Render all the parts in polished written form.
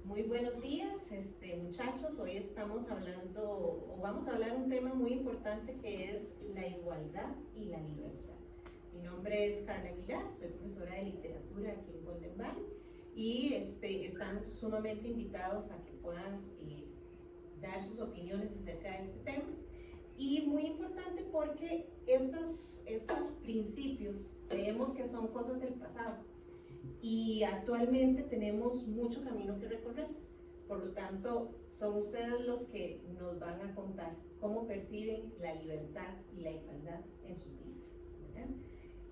Muy buenos días, muchachos. Hoy estamos hablando, o vamos a hablar un tema muy importante que es la igualdad y la libertad. Mi nombre es Carla Aguilar, soy profesora de literatura aquí en Golden Valley y están sumamente invitados a que puedan dar sus opiniones acerca de este tema. Y muy importante porque estos principios creemos que son cosas del pasado y actualmente tenemos mucho camino que recorrer. Por lo tanto, son ustedes los que nos van a contar cómo perciben la libertad y la igualdad en sus vidas, ¿verdad?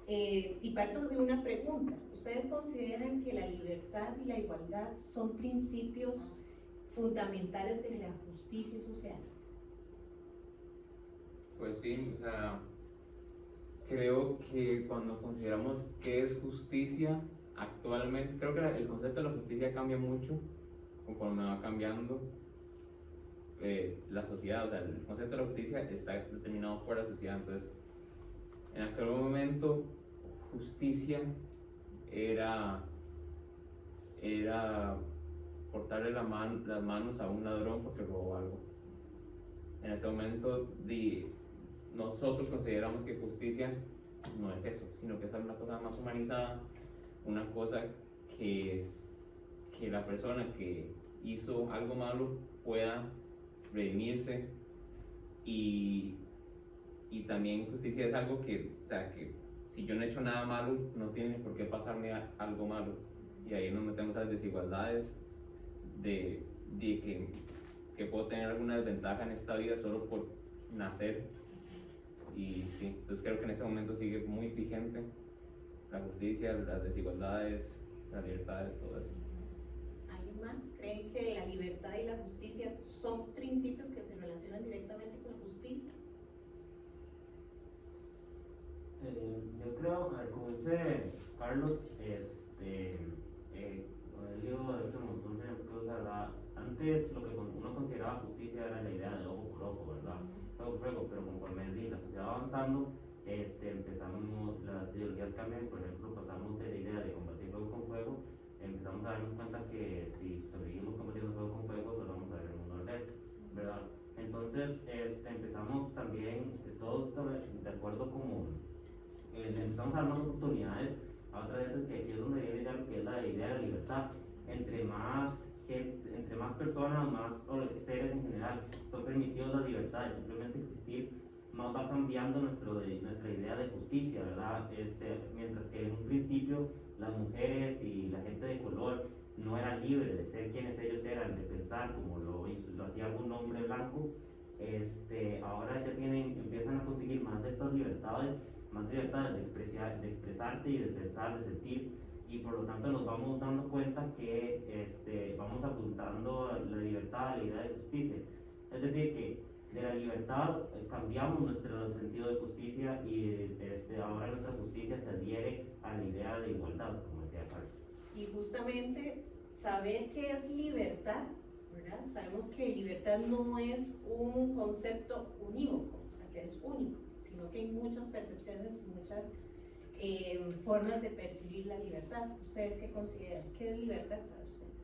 Y parto de una pregunta. ¿Ustedes consideran que la libertad y la igualdad son principios fundamentales de la justicia social? Pues sí, o sea, creo que cuando consideramos qué es justicia actualmente, creo que el concepto de la justicia cambia mucho conforme va cambiando la sociedad. O sea, el concepto de la justicia está determinado por la sociedad. Entonces, en aquel momento, justicia era, era cortarle las manos a un ladrón porque robó algo. En este momento, nosotros consideramos que justicia no es eso, sino que es una cosa más humanizada, una cosa que la persona que hizo algo malo pueda redimirse, y, y también justicia es algo o sea, que si yo no he hecho nada malo, no tiene por qué pasarme algo malo, y ahí nos metemos a las desigualdades de, que puedo tener alguna desventaja en esta vida solo por nacer. Y sí, entonces creo que en este momento sigue muy vigente la justicia, las desigualdades, las libertades, todo eso. ¿Alguien más? ¿Creen que la libertad y la justicia son principios que se relacionan directamente con la justicia? Yo creo, como dice Carlos, el libro de ese montón de ejemplos, ¿verdad? Antes lo que uno consideraba justicia era la idea de ojo por ojo, ¿verdad? Fuego por fuego, pero conforme la sociedad va avanzando, empezamos, las ideologías cambian. Por ejemplo, pasamos de la idea de combatir fuego con fuego, empezamos a darnos cuenta que si sobrevivimos combatiendo fuego con fuego, solo vamos a ver el mundo arder, ¿verdad? Entonces, empezamos también, todos de acuerdo como empezamos a dar más oportunidades a otra vez, que aquí es donde viene ya lo que es la idea de la libertad. Entre más gente, entre más personas, más seres en general son permitidos las libertades, simplemente existir, más va cambiando nuestra idea de justicia, ¿verdad? Mientras que en un principio las mujeres y la gente de color no eran libres de ser quienes ellos eran, de pensar como lo hacía algún hombre blanco, ahora ya empiezan a conseguir más de estas libertades, más libertades de expresarse y de pensar, de sentir, y por lo tanto nos vamos dando cuenta que vamos apuntando la libertad a la idea de justicia. Es decir, que de la libertad cambiamos nuestro sentido de justicia, y ahora nuestra justicia se adhiere a la idea de igualdad, como decía Carlos. Y justamente saber qué es libertad, ¿verdad? Sabemos que libertad no es un concepto unívoco, o sea, que es único, sino que hay muchas percepciones y muchas formas de percibir la libertad. ¿Ustedes qué consideran? ¿Qué es libertad para ustedes?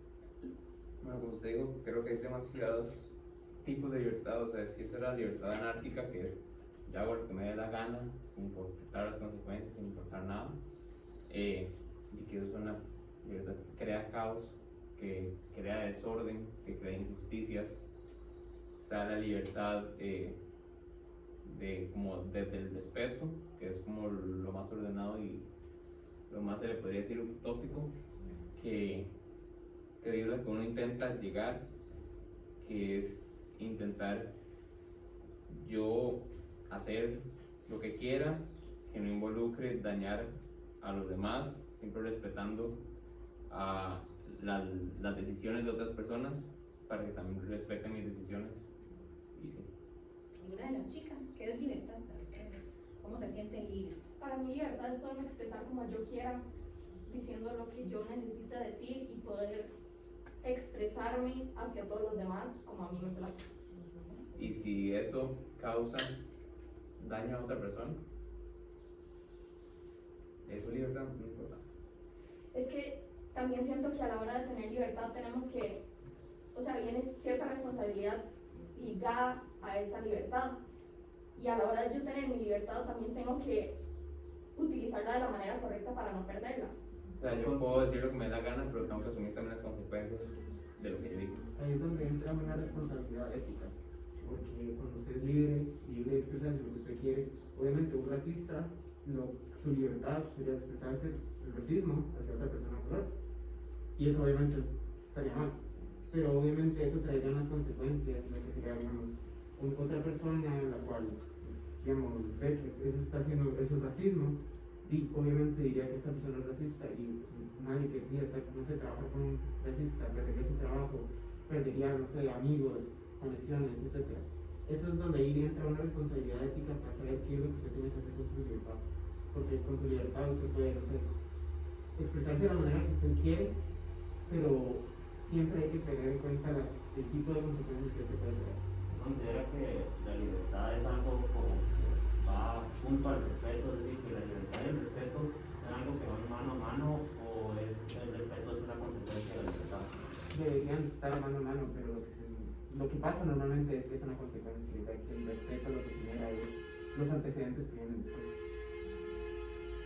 Bueno, como usted dijo, creo que hay demasiados tipos de libertad. O sea, existe la libertad anárquica, que es yo hago lo que me dé la gana, sin importar las consecuencias, sin importar nada. Y que es una libertad que crea caos, que crea desorden, que crea injusticias. Está la libertad desde el respeto, que es como lo más ordenado y lo más, se le podría decir, utópico, que es lo que uno intenta llegar, que es intentar yo hacer lo que quiera, que no involucre dañar a los demás, siempre respetando a las decisiones de otras personas, para que también respeten mis decisiones. Y sí. Una de las chicas, ¿qué es libertad para ustedes? ¿Cómo se sienten libres? Para mí libertad es poderme expresar como yo quiera, diciendo lo que yo necesite decir y poder expresarme hacia todos los demás como a mí me place. Y si eso causa daño a otra persona, ¿es su libertad? No importa. Es que también siento que a la hora de tener libertad tenemos que o sea, viene cierta responsabilidad ligada a esa libertad. Y a la hora de yo tener mi libertad también tengo que utilizarla de la manera correcta para no perderla. O sea, yo puedo decir lo que me da gana, pero tengo que asumir también las consecuencias de lo que yo digo. Ahí es donde entra una responsabilidad ética, porque cuando usted es libre, libre de expresarse lo que usted quiere, obviamente un racista, su libertad sería expresarse el racismo hacia otra persona color, y eso obviamente estaría mal, pero obviamente eso traería unas consecuencias, lo que sería, digamos, otra persona en la cual, digamos, ve que eso está haciendo, eso es racismo, y obviamente diría que esta persona es racista, y nadie que decida, no sé, trabajar con un racista, perdería su trabajo, perdería, no sé, amigos, conexiones, etc. Eso es donde ahí entra una responsabilidad ética para saber qué es lo que usted tiene que hacer con su libertad, porque con su libertad usted puede, no sé, expresarse de la manera que usted quiere, pero siempre hay que tener en cuenta el tipo de consecuencias que usted puede tener. Considera que la libertad es algo como que va junto al respeto, es decir, que la libertad y el respeto son algo que van mano a mano, o es el respeto es una consecuencia de la libertad. Deberían estar mano a mano, pero lo que pasa normalmente es que es una consecuencia, ya que el respeto lo que genera es los antecedentes que vienen después.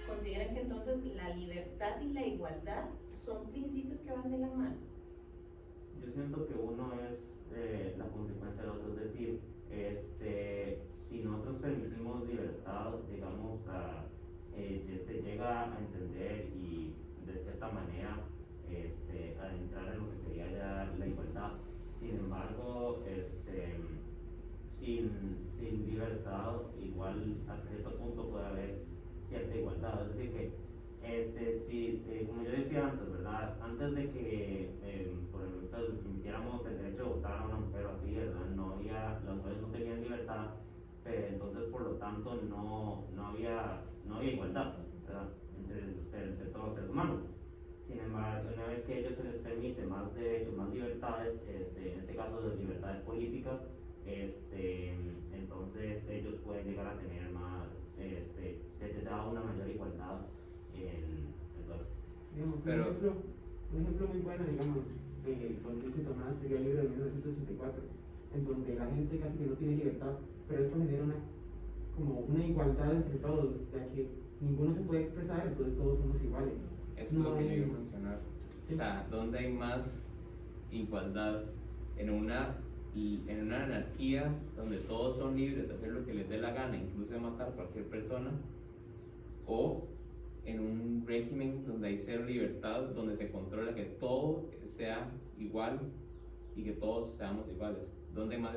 ¿Consideran que entonces la libertad y la igualdad son principios que van de la mano? Yo siento que uno es la consecuencia del otro, es decir, si nosotros permitimos libertad, digamos, se llega a entender y de cierta manera a entrar en lo que sería ya la igualdad. Sin embargo, sin libertad, igual a cierto punto puede haber cierta igualdad, es decir, que como yo decía antes, ¿verdad? Antes de que, por ejemplo, permitiéramos el derecho de votar a una mujer o así, ¿verdad? Las mujeres no tenían libertad, entonces por lo tanto no había igualdad, ¿verdad? Entre todos los seres humanos. Sin embargo, una vez que a ellos se les permite más derechos, más libertades, en este caso de libertades políticas, entonces ellos pueden llegar a tener más, se les da una mayor igualdad en todo. Digamos, Pero- un ejemplo muy bueno, digamos, de lo que dice Tomás sería el libro de 1984, en donde la gente casi que no tiene libertad, pero esto genera como una igualdad entre todos, ya que ninguno se puede expresar, entonces todos somos iguales. Eso es lo que yo iba a mencionar. Sí. O sea, ¿dónde hay más igualdad? En una anarquía donde todos son libres de hacer lo que les dé la gana, incluso de matar a cualquier persona, o en un régimen donde hay cero libertad, donde se controla que todo sea igual y que todos seamos iguales. ¿Dónde hay más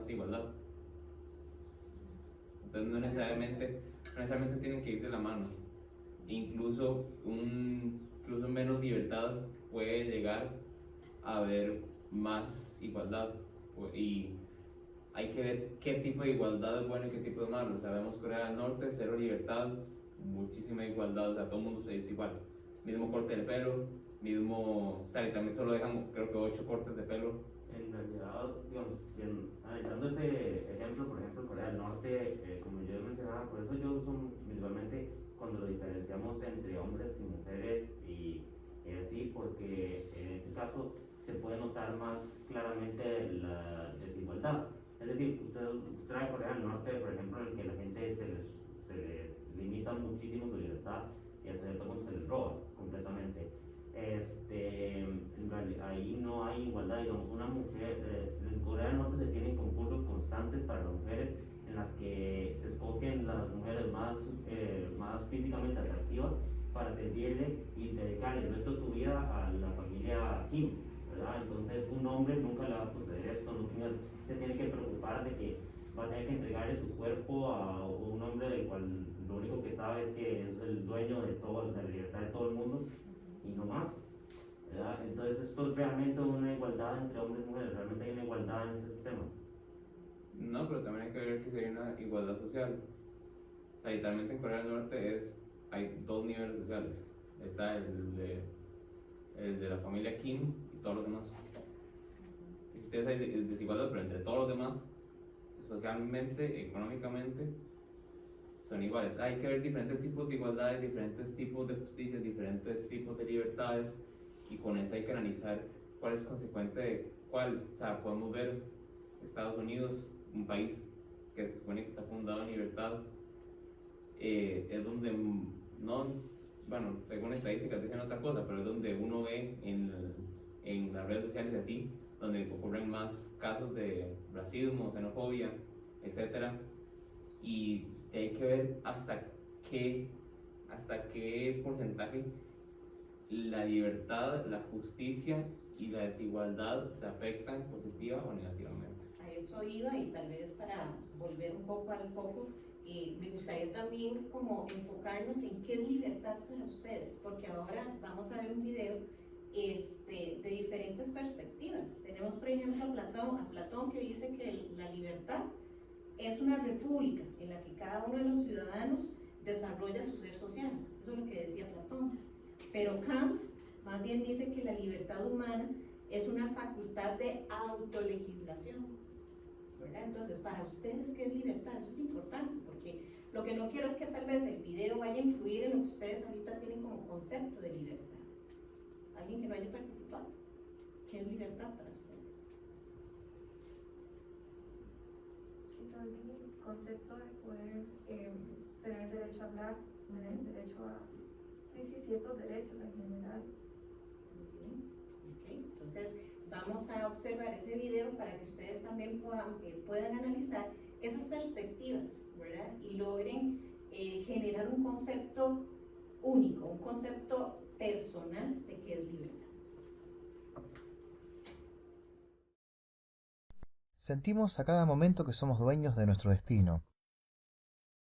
igualdad? Entonces no necesariamente tienen que ir de la mano. Incluso menos libertad puede llegar a haber más igualdad, y hay que ver qué tipo de igualdad es bueno y qué tipo es malo. Sabemos Corea del Norte, cero libertad, muchísima igualdad, o sea, todo el mundo se dice igual, mismo corte de pelo, y también solo dejan creo que 8 cortes de pelo. En realidad, digamos, analizando ese ejemplo, por ejemplo, Corea del Norte, como yo mencionaba, por eso yo uso visualmente cuando lo diferenciamos entre hombres y mujeres y así, porque en ese caso se puede notar más claramente la desigualdad. Es decir, usted trae a Corea del Norte, por ejemplo, en el que la gente se les limita muchísimo su libertad y hasta cierto punto se les roba completamente. En realidad, ahí no hay igualdad, digamos, una mujer, en Corea del Norte se tienen concursos constantes para las mujeres en las que se escogen las mujeres más físicamente atractivas para servirle y dedicarle el resto de su vida a la familia Kim, ¿verdad? Entonces un hombre nunca le va a suceder esto, se tiene que preocupar de que va a tener que entregarle su cuerpo a un hombre del cual lo único que sabe es que es el dueño de la libertad de todo el mundo y no más, ¿verdad? Entonces esto es realmente una igualdad entre hombres y mujeres, realmente hay una igualdad en este sistema. No, pero también hay que ver que sería una igualdad social. O sea, literalmente en Corea del Norte hay 2 niveles sociales. Está el de la familia Kim y todos los demás. Existe esa desigualdad, pero entre todos los demás, socialmente, económicamente, son iguales. Hay que ver diferentes tipos de igualdades, diferentes tipos de justicia, diferentes tipos de libertades, y con eso hay que analizar cuál es consecuente de cuál. O sea, podemos ver Estados Unidos, un país que se supone que está fundado en libertad, es donde no, bueno, según estadísticas dicen otra cosa, pero es donde uno ve en las redes sociales y así, donde ocurren más casos de racismo, xenofobia, etcétera, y hay que ver hasta qué porcentaje la libertad, la justicia y la desigualdad se afectan positiva o negativamente. A eso iba, y tal vez para volver un poco al foco, me gustaría también como enfocarnos en qué es libertad para ustedes, porque ahora vamos a ver un video de diferentes perspectivas. Tenemos por ejemplo a Platón que dice que la libertad es una república en la que cada uno de los ciudadanos desarrolla su ser social. Eso es lo que decía Platón. Pero Kant más bien dice que la libertad humana es una facultad de autolegislación, ¿verdad? Entonces, para ustedes, ¿qué es libertad? Eso es importante, porque lo que no quiero es que tal vez el video vaya a influir en lo que ustedes ahorita tienen como concepto de libertad. ¿Alguien que no haya participado? ¿Qué es libertad para ustedes? Quizás el concepto de poder tener derecho a hablar, tener derecho a ciertos derechos en general. Muy bien, ok. Entonces vamos a observar ese video para que ustedes también puedan analizar esas perspectivas, ¿verdad? Y logren generar un concepto único, un concepto personal de qué es libertad. Sentimos a cada momento que somos dueños de nuestro destino,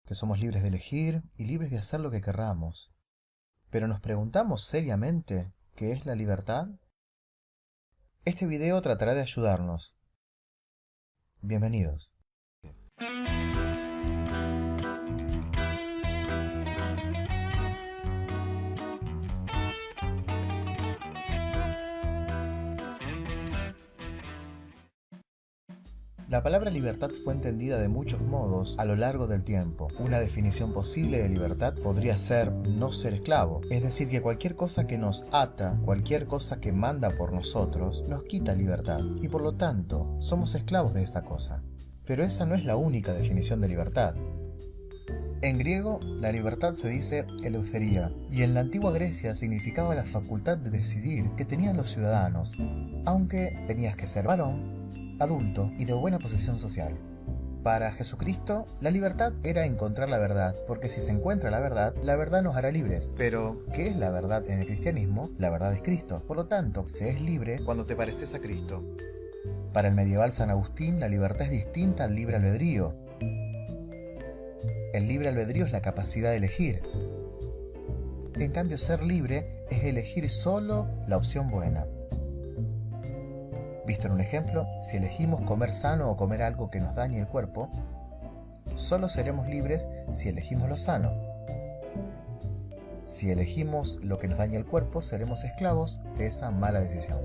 que somos libres de elegir y libres de hacer lo que querramos. Pero ¿nos preguntamos seriamente qué es la libertad? Este video tratará de ayudarnos. Bienvenidos. La palabra libertad fue entendida de muchos modos a lo largo del tiempo. Una definición posible de libertad podría ser no ser esclavo, es decir, que cualquier cosa que nos ata, cualquier cosa que manda por nosotros, nos quita libertad, y por lo tanto, somos esclavos de esa cosa. Pero esa no es la única definición de libertad. En griego, la libertad se dice eleutheria, y en la antigua Grecia significaba la facultad de decidir que tenían los ciudadanos, aunque tenías que ser varón, adulto y de buena posición social. Para Jesucristo, la libertad era encontrar la verdad, porque si se encuentra la verdad nos hará libres. Pero, ¿qué es la verdad en el cristianismo? La verdad es Cristo. Por lo tanto, se es libre cuando te pareces a Cristo. Para el medieval San Agustín, la libertad es distinta al libre albedrío. El libre albedrío es la capacidad de elegir. En cambio, ser libre es elegir solo la opción buena. Visto en un ejemplo, si elegimos comer sano o comer algo que nos dañe el cuerpo, solo seremos libres si elegimos lo sano. Si elegimos lo que nos daña el cuerpo, seremos esclavos de esa mala decisión.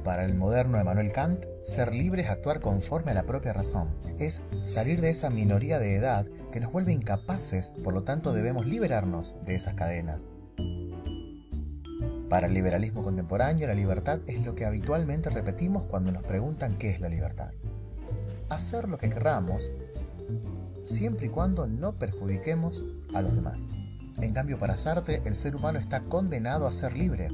Para el moderno Emmanuel Kant, ser libre es actuar conforme a la propia razón. Es salir de esa minoría de edad que nos vuelve incapaces, por lo tanto debemos liberarnos de esas cadenas. Para el liberalismo contemporáneo, la libertad es lo que habitualmente repetimos cuando nos preguntan qué es la libertad. Hacer lo que querramos, siempre y cuando no perjudiquemos a los demás. En cambio, para Sartre, el ser humano está condenado a ser libre.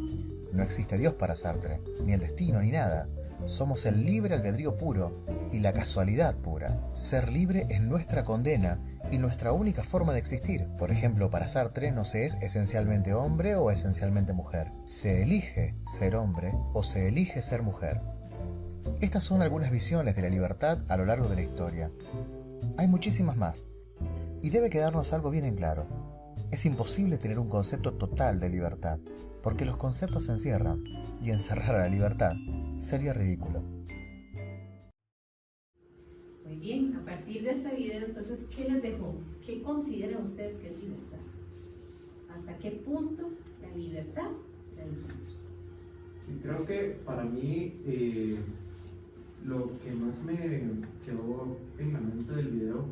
No existe Dios para Sartre, ni el destino, ni nada. Somos el libre albedrío puro y la casualidad pura. Ser libre es nuestra condena y nuestra única forma de existir. Por ejemplo, para Sartre no se es esencialmente hombre o esencialmente mujer. Se elige ser hombre o se elige ser mujer. Estas son algunas visiones de la libertad a lo largo de la historia. Hay muchísimas más. Y debe quedarnos algo bien en claro. Es imposible tener un concepto total de libertad, porque los conceptos se encierran, y encerrar a la libertad sería ridículo. Muy bien, a partir de este video, entonces, ¿qué les dejó? ¿Qué consideran ustedes que es libertad? ¿Hasta qué punto la libertad la elegimos? Sí, creo que para mí lo que más me quedó en la mente del video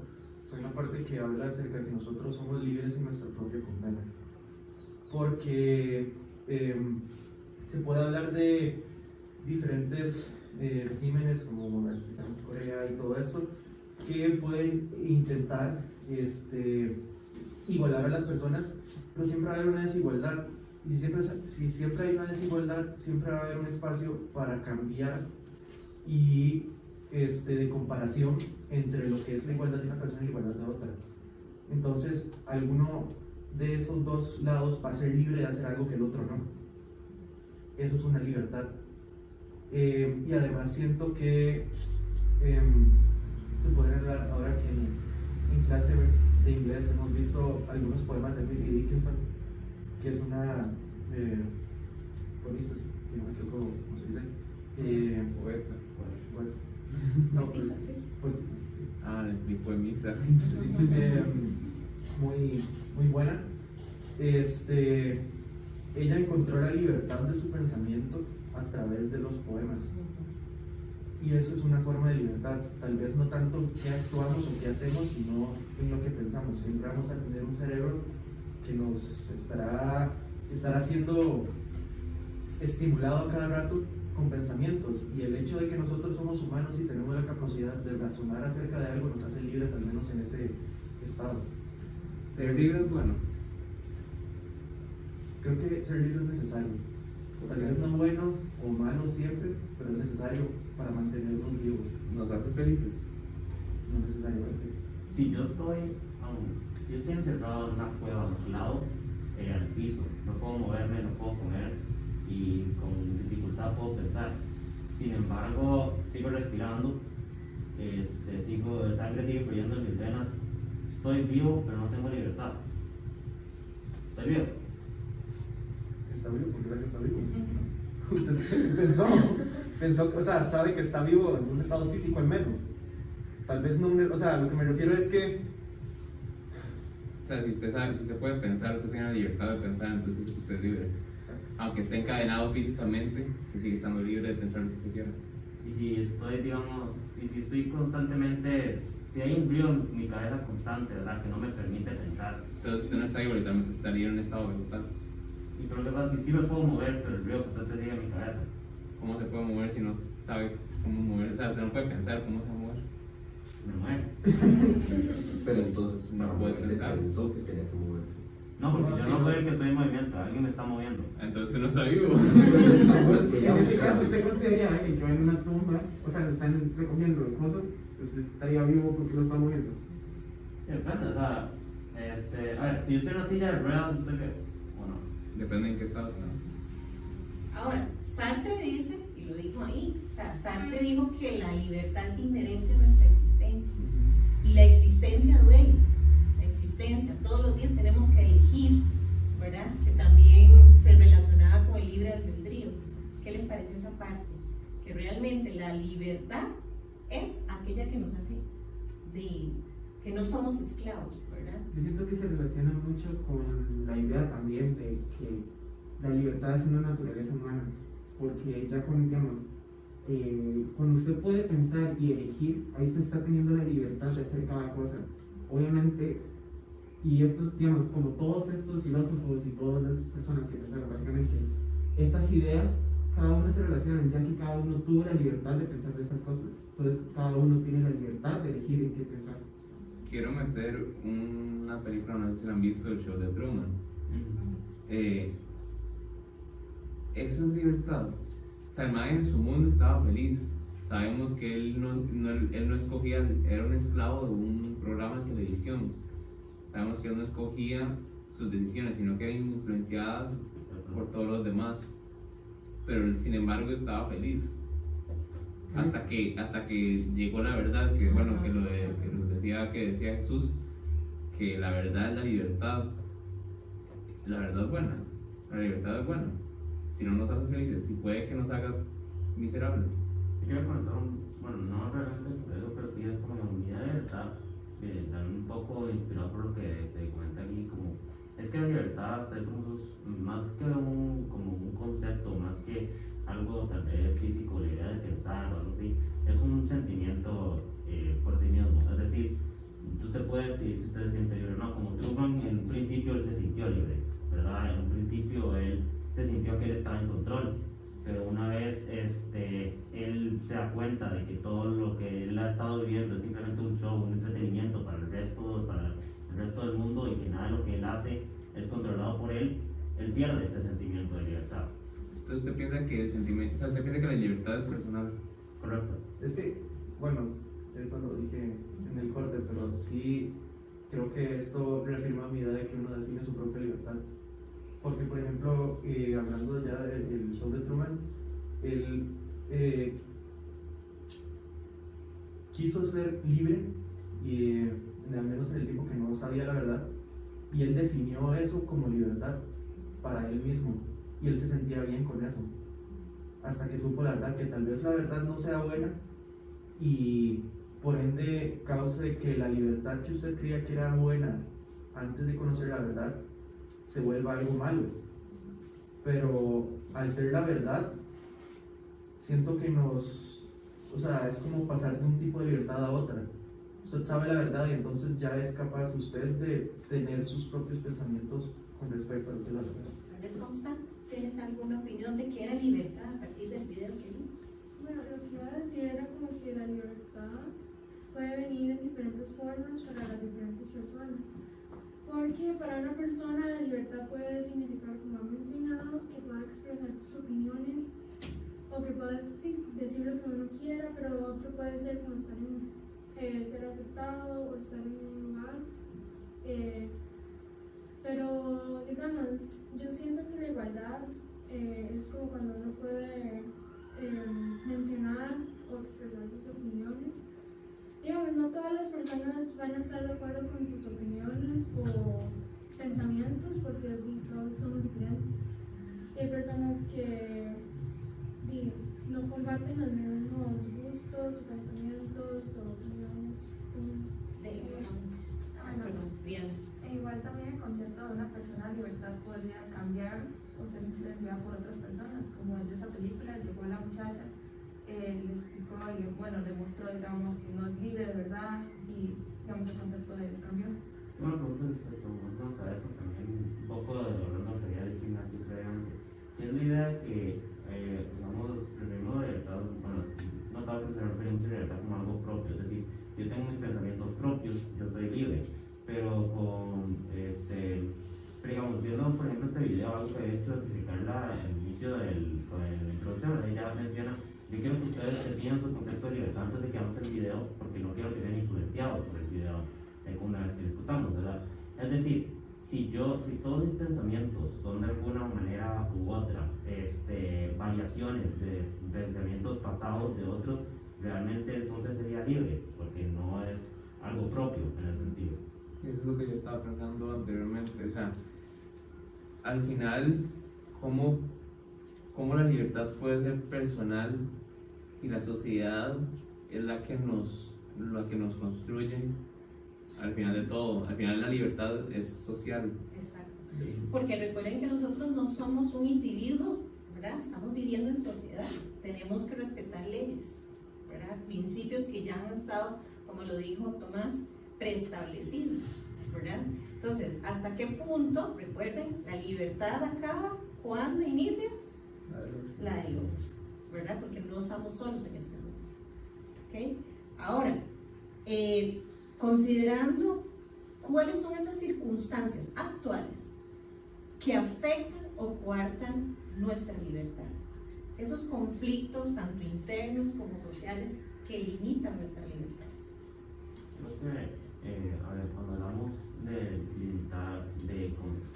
fue la parte que habla acerca de que nosotros somos libres en nuestra propia condena. Porque se puede hablar de diferentes regímenes como Corea y todo eso, que pueden intentar igualar a las personas, pero siempre va a haber una desigualdad. Y si siempre hay una desigualdad, siempre va a haber un espacio para cambiar y de comparación entre lo que es la igualdad de una persona y la igualdad de otra. Entonces, alguno de esos dos lados va a ser libre de hacer algo que el otro no. Eso es una libertad. Y además siento que se puede hablar ahora que en clase de inglés hemos visto algunos poemas de Emily Dickinson, que es una poetisa, si no me equivoco, ¿cómo se dice? Poeta. Bueno, Poetisa, sí. poetisa. Ah, el poemisa. Muy buena. Ella encontró la libertad de su pensamiento a través de los poemas. Y eso es una forma de libertad, tal vez no tanto qué actuamos o qué hacemos, sino en lo que pensamos. Siempre vamos a tener un cerebro que nos estará siendo estimulado a cada rato con pensamientos, y el hecho de que nosotros somos humanos y tenemos la capacidad de razonar acerca de algo nos hace libres, al menos en ese estado. Ser libre es bueno. Creo que ser libre es necesario. Tal vez no bueno o malo siempre, pero es necesario para mantenernos vivos. Nos hace felices. No necesariamente. Si yo estoy encerrado en una cueva, aislado, al piso, no puedo moverme, no puedo comer y con dificultad puedo pensar. Sin embargo, sigo respirando, el sangre sigue fluyendo en mis venas. Estoy vivo, pero no tengo libertad. Estoy vivo. Está vivo porque sabe que está vivo. Usted pensó, o sea, sabe que está vivo en un estado físico al menos. Tal vez no, o sea, lo que me refiero es que, O sea, si usted puede pensar, usted tiene la libertad de pensar, entonces usted es libre. Aunque esté encadenado físicamente, usted sigue estando libre de pensar lo que usted quiera. Y si estoy constantemente, si hay un brillo en mi cabeza constante, ¿verdad? Que no me permite pensar. Entonces usted no está libre, literalmente estaría en un estado vegetal. Mi problema es si sí me puedo mover, pero el brillo constante sigue en mi cabeza. ¿Cómo se puede mover si no sabe cómo mover? O sea, usted no puede pensar cómo se va a mover. Me muero. Pero entonces No para puedes moverse pensar. pensó que tenía que moverse. No, porque No, yo sí, no no. soy el que estoy en movimiento, alguien me está moviendo. Entonces usted no está vivo. Está muerto, ya, En este caso, ya. ¿usted consideraría a alguien que va en una tumba, o sea, le están recogiendo el coso, usted estaría vivo porque lo está moviendo? Depende, o sea, a ver, si yo estoy en una silla de ruedas, ¿usted qué? ¿O no? Depende en qué estado está. Ahora, Sartre dice, y lo dijo ahí, o sea, Sartre dijo que la libertad es inherente a nuestra existencia. Y la existencia duele, la existencia, todos los días tenemos que elegir, ¿verdad? Que también se relacionaba con el libre albedrío. ¿Qué les pareció esa parte? Que realmente la libertad es aquella que nos hace que no somos esclavos, ¿verdad? Yo siento que se relaciona mucho con la idea también de que la libertad es una naturaleza humana, porque ya con, digamos, cuando usted puede pensar y elegir, ahí usted está teniendo la libertad de hacer cada cosa. Obviamente, y estos, digamos, como todos estos filósofos y todas las personas que pensaron, básicamente, estas ideas, cada una se relacionan, ya que cada uno tuvo la libertad de pensar de estas cosas. Entonces, cada uno tiene la libertad de elegir en qué pensar. Quiero meter una película, no sé si la han visto, el show de Truman. Eso es libertad. O sea, el man en su mundo estaba feliz. Sabemos que él no escogía, era un esclavo de un programa de televisión. Sabemos que él no escogía sus decisiones, sino que eran influenciadas por todos los demás. Pero él, sin embargo, estaba feliz. Hasta que llegó la verdad, que bueno, que decía Jesús, que la verdad es la libertad. La verdad es buena. La libertad es buena. Si no nos hace felices, si puede que nos haga miserables. Yo quiero comentar bueno, no realmente sobre eso, pero sí es como la unidad de libertad, que también un poco inspirado por lo que se comenta aquí, como es que la libertad es más que como un concepto, más que algo tal vez físico, la idea de pensar o algo así, es un sentimiento por sí mismo. Es decir, usted puede decidir si usted se siente libre o no. Como Truman, en un principio él se sintió libre, ¿verdad? En un principio él se sintió que él estaba en control, pero una vez nada de lo que él hace es controlado por él, él pierde ese sentimiento de libertad. Entonces usted piensa que el sentimiento, o sea, usted piensa que la libertad es personal. Correcto. Es que, bueno, eso lo dije en el corte, pero sí creo que esto reafirma mi idea de que uno define su propia libertad. Porque, por ejemplo, hablando ya del show de Truman, él quiso ser libre, y al menos en el tiempo que no sabía la verdad, y él definió eso como libertad para él mismo, y él se sentía bien con eso, hasta que supo la verdad, que tal vez la verdad no sea buena, y por ende cause que la libertad que usted creía que era buena antes de conocer la verdad se vuelva algo malo. Pero al ser la verdad, siento que o sea, es como pasar de un tipo de libertad a otra. Usted sabe la verdad y entonces ya es capaz usted de tener sus propios pensamientos con respecto a lo que es la verdad. ¿Eres Constanza? ¿Tienes alguna opinión de qué era libertad a partir del video que vimos? Bueno, lo que iba a decir era como que la libertad puede venir en diferentes formas para las diferentes personas. Porque para una persona la libertad puede significar, como ha mencionado, que pueda expresar sus opiniones o que pueda decir lo que uno quiera, pero otro puede ser como estar ser aceptado o estar en un lugar. Pero, digamos, yo siento que la igualdad es como cuando uno puede mencionar o expresar sus opiniones. Digamos, no todas las personas van a estar de acuerdo con sus opiniones o pensamientos porque todos somos diferentes. Hay personas que no comparten los mismos gustos o pensamientos o opiniones. Bien. E igual también el concepto de una persona de libertad podría cambiar o ser influenciada por otras personas, como en esa película llegó la muchacha, le explicó y le mostró, digamos, que no es libre de verdad y, digamos, el concepto de cambio. Una pregunta respecto a eso también, un poco de lo que había dicho Ignacio previamente, que es la idea de que, digamos, referimos de libertad, bueno, no tal vez se refiere mucho a libertad como algo propio, es decir, yo tengo mis pensamientos propios, yo soy libre, pero digamos, viendo por ejemplo este video, algo que he hecho de explicarla al inicio de la introducción, ella menciona, yo quiero que ustedes definen su concepto de libertad antes de que hagamos el video, porque no quiero que sean influenciados por el video una vez que discutamos, ¿verdad? Es decir, si todos mis pensamientos son de alguna manera u otra variaciones de pensamientos pasados de otros, realmente entonces sería libre, porque no es algo propio en el sentido. Eso es lo que yo estaba pensando anteriormente, o sea, al final, ¿cómo la libertad puede ser personal si la sociedad es la que nos construye? Al final de todo, al final la libertad es social. Exacto. Porque recuerden que nosotros no somos un individuo, ¿verdad? Estamos viviendo en sociedad. Tenemos que respetar leyes, ¿verdad? Principios que ya han estado, como lo dijo Tomás, preestablecidos, ¿verdad? Entonces, ¿hasta qué punto, recuerden, la libertad acaba cuando inicia la del otro, ¿verdad? Porque no estamos solos en este mundo. ¿Ok? Ahora, considerando cuáles son esas circunstancias actuales que afectan o coartan nuestra libertad, esos conflictos tanto internos como sociales que limitan nuestra libertad. Cuando hablamos de limitar, de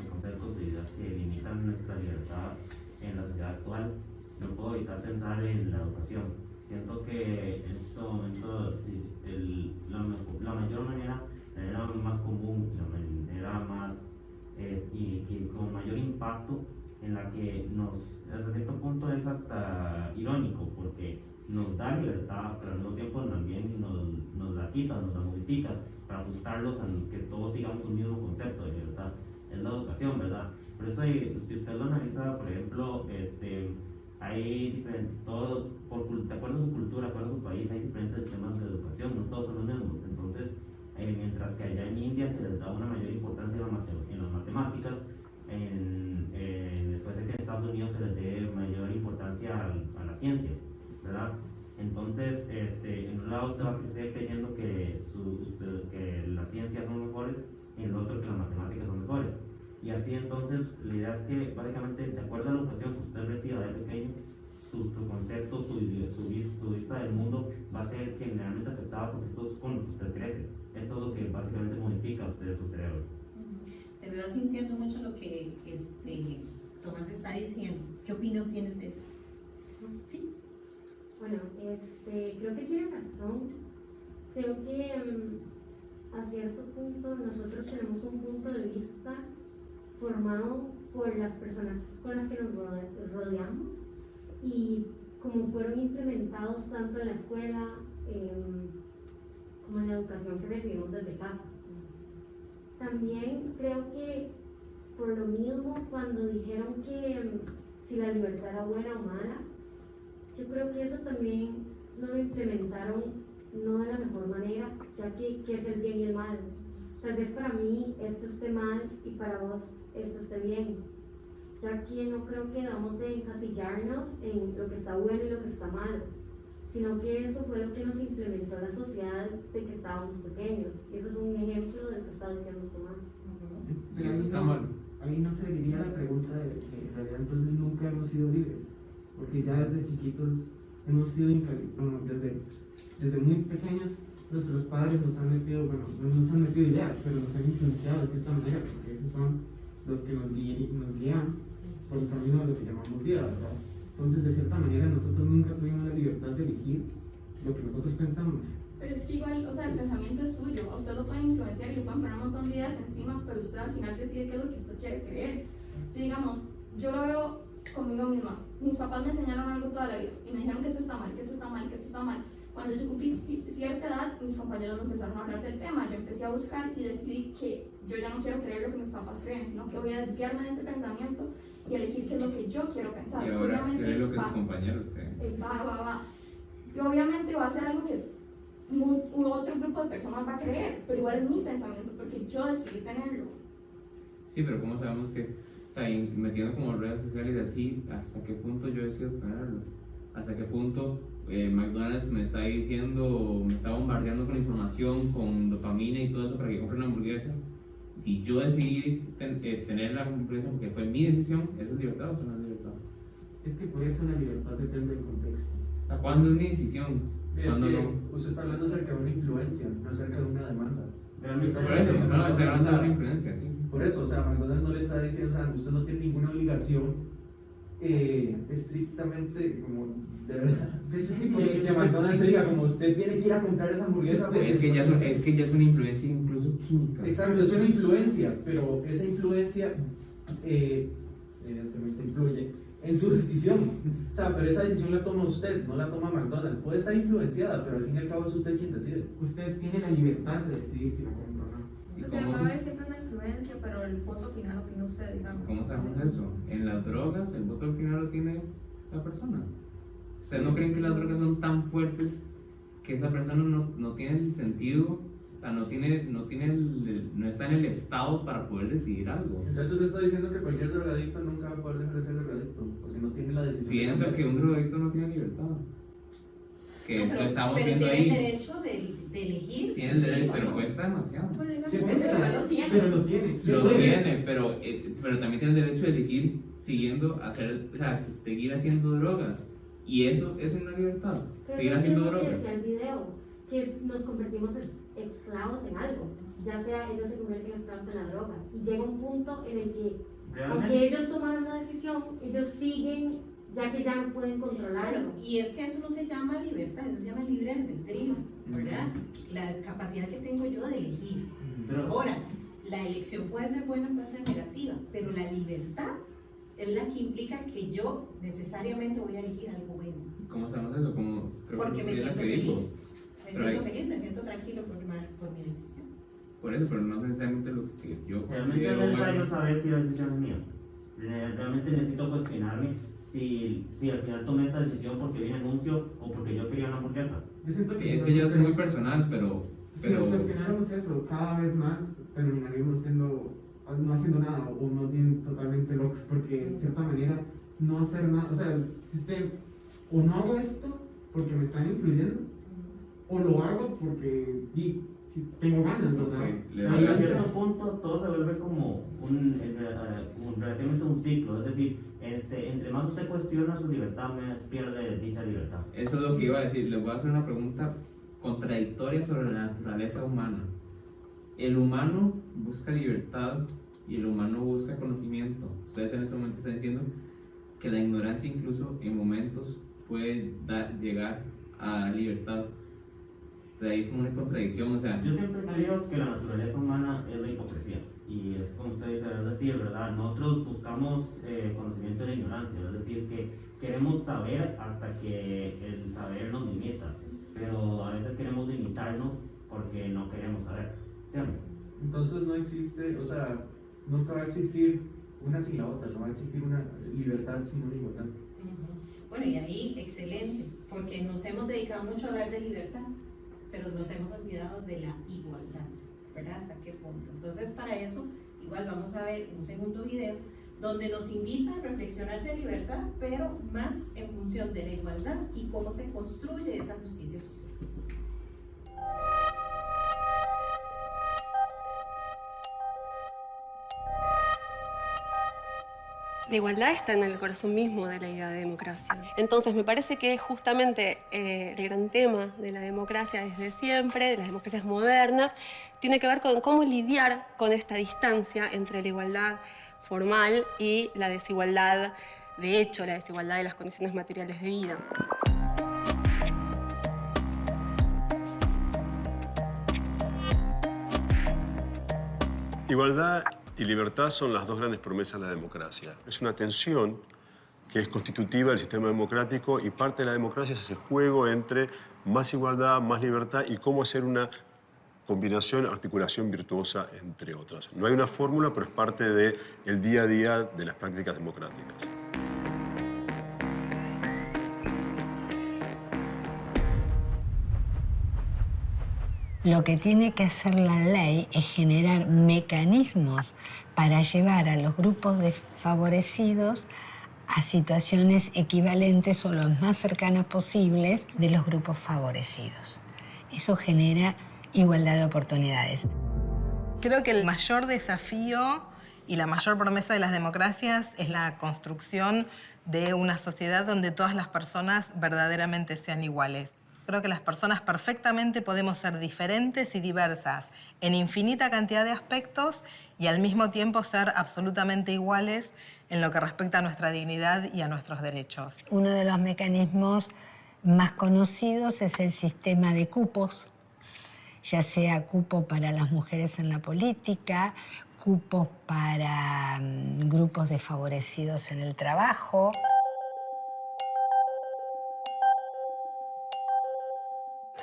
conceptos de ideas que limitan nuestra libertad en la sociedad actual, no puedo evitar pensar en la educación. Siento que en estos momentos la mayor manera, la manera más común, la manera más y con mayor impacto, en la que hasta cierto punto es hasta irónico, porque nos da libertad, pero al mismo tiempo también nos la quita, nos la modifica, para ajustarlos a que todos sigamos un mismo concepto de libertad. Es la educación, ¿verdad? Por eso, si usted lo analiza, por ejemplo, hay diferentes, de acuerdo a su cultura, de acuerdo a su país, hay diferentes sistemas de educación, no todos son los mismos. Entonces, mientras que allá en India se les da una mayor importancia en las matemáticas, después de que en Estados Unidos se les dé mayor importancia a la ciencia, ¿verdad? Entonces, en un lado usted va a crecer creyendo que las ciencias son mejores, en el otro que las matemáticas son mejores. Y así entonces la idea es que básicamente de acuerdo a la educación que usted reciba de pequeño, su concepto, su vista del mundo va a ser generalmente afectada porque esto es con lo que usted crece. Esto es lo que básicamente modifica a usted su cerebro. Te veo sintiendo mucho lo que Tomás está diciendo. ¿Qué opinión tienes de eso? ¿Sí? Bueno, creo que tiene razón. Creo que a cierto punto nosotros tenemos un punto de vista formado por las personas con las que nos rodeamos y como fueron implementados tanto en la escuela como en la educación que recibimos desde casa. También creo que por lo mismo cuando dijeron que si la libertad era buena o mala, yo creo que eso también no lo implementaron no de la mejor manera, ya que ¿qué es el bien y el mal? Tal vez para mí esto esté mal y para vos esto esté bien, ya que no creo que debamos de encasillarnos en lo que está bueno y lo que está malo, sino que eso fue lo que nos implementó la sociedad de que estábamos pequeños, y eso es un ejemplo de lo que está diciendo Tomás. Pero ahí no se diría la pregunta de que en realidad entonces nunca hemos sido libres, porque ya desde chiquitos hemos sido desde muy pequeños nuestros padres nos han metido, bueno, no nos han metido ideas, pero nos han influenciado de cierta manera, porque esos son los que nos guían por el camino de lo que llamamos vida, ¿verdad? Entonces, de cierta manera, nosotros nunca tuvimos la libertad de elegir lo que nosotros pensamos. Pero es que igual, o sea, el pensamiento es suyo, a usted lo pueden influenciar y le pueden poner un montón de ideas encima, pero usted al final decide qué es lo que usted quiere creer. Si digamos, yo lo veo conmigo misma, mis papás me enseñaron algo toda la vida y me dijeron que eso está mal, que eso está mal, que eso está mal. Cuando yo cumplí cierta edad, mis compañeros empezaron a hablar del tema, yo empecé a buscar y decidí que yo ya no quiero creer lo que mis papás creen, sino que voy a desviarme de ese pensamiento y elegir qué es lo que yo quiero pensar. Y ahora cree lo que tus compañeros creen. Va. Y obviamente va a ser algo que otro grupo de personas va a creer, pero igual es mi pensamiento porque yo decidí tenerlo. Sí, pero ¿cómo sabemos que, o sea, metiendo como redes sociales y así, hasta qué punto yo decido tenerlo? ¿Hasta qué punto McDonald's me está diciendo, me está bombardeando con información, con dopamina y todo eso para que compre una hamburguesa? Si yo decidí tener la hamburguesa porque fue mi decisión, ¿eso es libertad o eso no es libertad? Es que por eso la libertad depende del contexto. ¿Cuándo es mi decisión? ¿Cuándo no? Usted está hablando acerca de una influencia, no acerca de una demanda. Realmente Por eso, no, está hablando de una influencia, sí. Por eso, o sea, McDonald's no le está diciendo, o sea, usted no tiene ninguna obligación estrictamente, como de verdad, que McDonald's se diga, como usted tiene que ir a comprar esa hamburguesa. Es que ya es una influencia incluso química. Exacto, es una influencia, pero esa influencia evidentemente influye en su decisión. O sea, pero esa decisión la toma usted, no la toma McDonald's. Puede estar influenciada, pero al fin y al cabo es usted quien decide. Usted tiene la libertad de decidir si la compra o no. O sea, va a haber siempre una influencia, pero el voto final lo tiene usted, digamos. ¿Cómo sabemos eso? En las drogas, el voto al final lo tiene la persona. ¿Ustedes no creen que las drogas son tan fuertes que esa persona no tiene el sentido, o sea, no está en el estado para poder decidir algo? Entonces usted está diciendo que cualquier drogadicto nunca va a poder dejar de ser drogadicto, porque no tiene la decisión. Pienso que un drogadicto no tiene libertad. Que No, lo estamos pero viendo tiene ahí. el derecho de elegir. Tiene el derecho, sí, pero ¿no? cuesta demasiado. Bueno, digamos, Sí, Pero lo tiene. Pero lo tiene. Lo tiene, pero también tiene el derecho de elegir seguir haciendo drogas. Y eso es una libertad. Pero Seguir no haciendo entiendo que drogas. decía el video, que nos convertimos esclavos en algo, ya sea ellos se convierten en esclavos en la droga, y llega un punto en el que, aunque ellos tomaron una decisión, ellos siguen, ya que ya no pueden controlarlo. Claro, y es que eso no se llama libertad, eso se llama libre albedrío, ¿verdad? La capacidad que tengo yo de elegir. Ahora, la elección puede ser buena, puede ser negativa, pero la libertad es la que implica que yo necesariamente voy a elegir algo bueno. ¿Cómo sabemos eso? Porque me es siento la que dijo. feliz. Me siento tranquilo por mi decisión. Por eso, pero no necesariamente lo que yo Realmente es considero necesario bueno. saber si la decisión es mía. Realmente necesito cuestionarme si al final tomé esta decisión porque vi un anuncio o porque yo quería una hamburguesa. Yo siento que Eso ya es muy personal, pero si nos cuestionáramos eso cada vez más, terminaríamos no haciendo nada o no bien totalmente locos, porque de cierta manera no hacer nada, o sea, si usted no hago esto porque me están influyendo, o lo hago porque si tengo ganas, ¿verdad? Ok, le Y doy a las- cierto punto todo se vuelve como relativamente un ciclo, es decir, entre más usted cuestiona su libertad, más pierde dicha libertad. Eso es lo que iba a decir. Les voy a hacer una pregunta contradictoria sobre la naturaleza humana. El humano busca libertad y el humano busca conocimiento. Ustedes en este momento están diciendo que la ignorancia incluso en momentos puede llegar a libertad. De ahí es como una contradicción, o sea, Yo siempre creo que la naturaleza humana es la hipocresía. Y es como usted dice, es decir, ¿verdad? Nosotros buscamos conocimiento de la ignorancia, es decir, que queremos saber hasta que el saber nos limita. Pero a veces queremos limitarnos porque no queremos saber. Dígame. Entonces no existe, o sea, nunca va a existir una sin la otra, no va a existir una libertad sin una igualdad. Bueno, y ahí, excelente, porque nos hemos dedicado mucho a hablar de libertad, pero nos hemos olvidado de la igualdad, ¿verdad? ¿Hasta qué punto? Entonces, para eso, igual vamos a ver un segundo video donde nos invita a reflexionar de libertad, pero más en función de la igualdad y cómo se construye esa justicia social. La igualdad está en el corazón mismo de la idea de democracia. Entonces, me parece que justamente el gran tema de la democracia desde siempre, de las democracias modernas, tiene que ver con cómo lidiar con esta distancia entre la igualdad formal y la desigualdad de hecho, la desigualdad de las condiciones materiales de vida. Igualdad y libertad son las dos grandes promesas de la democracia. Es una tensión que es constitutiva del sistema democrático y parte de la democracia es ese juego entre más igualdad, más libertad y cómo hacer una combinación, articulación virtuosa, entre otras. No hay una fórmula, pero es parte del día a día de las prácticas democráticas. Lo que tiene que hacer la ley es generar mecanismos para llevar a los grupos desfavorecidos a situaciones equivalentes o lo más cercanas posibles de los grupos favorecidos. Eso genera igualdad de oportunidades. Creo que el mayor desafío y la mayor promesa de las democracias es la construcción de una sociedad donde todas las personas verdaderamente sean iguales. Creo que las personas perfectamente podemos ser diferentes y diversas en infinita cantidad de aspectos y al mismo tiempo ser absolutamente iguales en lo que respecta a nuestra dignidad y a nuestros derechos. Uno de los mecanismos más conocidos es el sistema de cupos, ya sea cupo para las mujeres en la política, cupos para grupos desfavorecidos en el trabajo.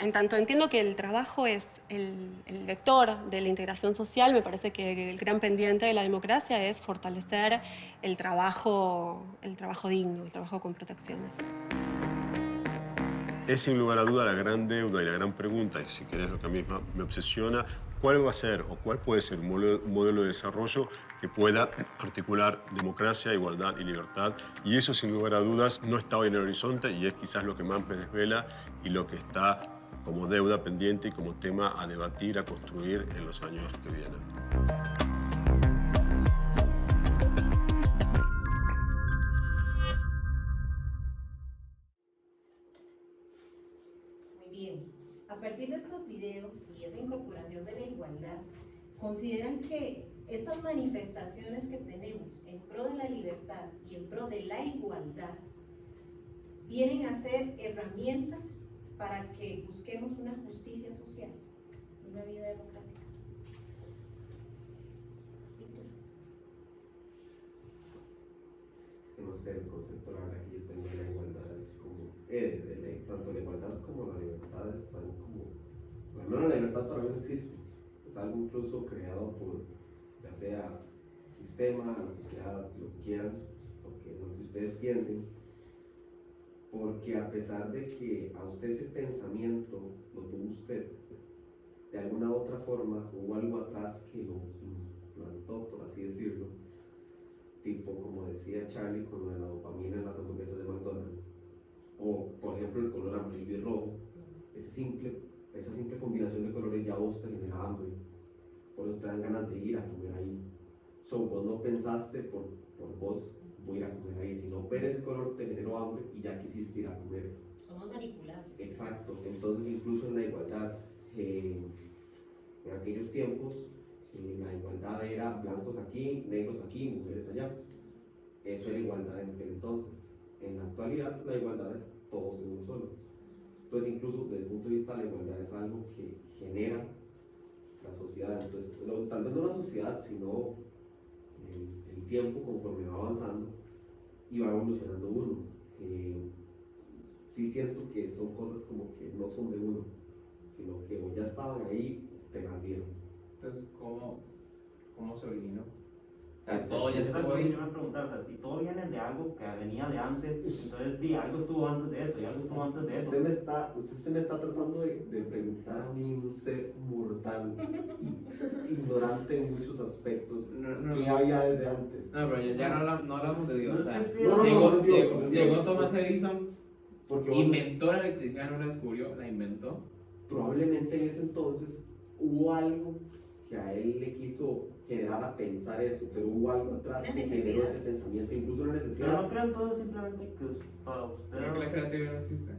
En tanto entiendo que el trabajo es el vector de la integración social, me parece que el gran pendiente de la democracia es fortalecer el trabajo digno, el trabajo con protecciones. Es sin lugar a duda la gran deuda y la gran pregunta, y si querés lo que a mí me obsesiona, ¿cuál va a ser o cuál puede ser un modelo de desarrollo que pueda articular democracia, igualdad y libertad? Y eso sin lugar a dudas no está hoy en el horizonte y es quizás lo que más me desvela y lo que está como deuda pendiente y como tema a debatir, a construir en los años que vienen. A partir de estos videos y esa incorporación de la igualdad, ¿consideran que estas manifestaciones que tenemos en pro de la libertad y en pro de la igualdad vienen a ser herramientas para que busquemos una justicia social, una vida democrática? No sé, el concepto la verdad que yo tengo de la igualdad es como, tanto la igualdad como la libertad están como, bueno, la libertad para mí no existe, es algo incluso creado por, ya sea el sistema, la sociedad, lo que quieran, lo que ustedes piensen, porque a pesar de que a usted ese pensamiento lo tuvo usted, de alguna u otra forma hubo algo atrás que lo implantó, por así decirlo, tipo como decía Charlie con la dopamina en las hamburguesas de McDonald's, o por ejemplo el color amarillo y rojo, esa simple combinación de colores ya vos te genera hambre, por eso te dan ganas de ir a comer ahí. Vos no pensaste por vos, voy a ir a comer ahí, sino ver ese color te generó hambre y ya quisiste ir a comer. Somos manipulables. Exacto, entonces incluso en la igualdad, en aquellos tiempos, la igualdad era blancos aquí, negros aquí, mujeres allá. Eso era igualdad en aquel entonces. En la actualidad, la igualdad es todos en uno solo. Entonces, incluso desde el punto de vista de la igualdad, es algo que genera la sociedad. Entonces, tal vez no la sociedad, sino el tiempo conforme va avanzando y va evolucionando uno. Sí siento que son cosas como que no son de uno, sino que o ya estaban ahí, te nacieron. Entonces, ¿cómo se originó? Todo ya estuvo ahí. Yo me preguntaba, o sea, si todo viene de algo que venía de antes, entonces di, algo estuvo antes de eso y algo estuvo antes de eso. Usted se me está tratando de preguntar a mí, un ser mortal, ignorante en muchos aspectos, ¿qué había desde antes? No, pero ya no hablamos de Dios. O sea, Dios. Llegó Thomas Edison, porque inventó la electricidad, no la descubrió, la inventó. Probablemente en ese entonces hubo algo que a él le quiso generar a pensar eso, pero hubo algo atrás que generó ese pensamiento, incluso una necesidad. Pero no crean todo simplemente que para usted. ¿Por qué la creatividad no existe?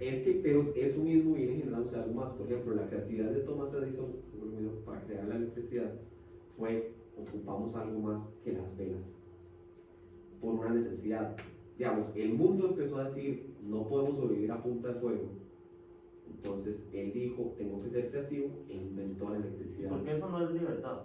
Es que, pero eso mismo viene generándose algo más. Por ejemplo, la creatividad de Thomas Edison para crear la electricidad fue: ocupamos algo más que las velas, por una necesidad. Digamos, el mundo empezó a decir: no podemos sobrevivir a punta de fuego. Entonces él dijo: tengo que ser creativo, e inventó la electricidad. Porque eso no es libertad.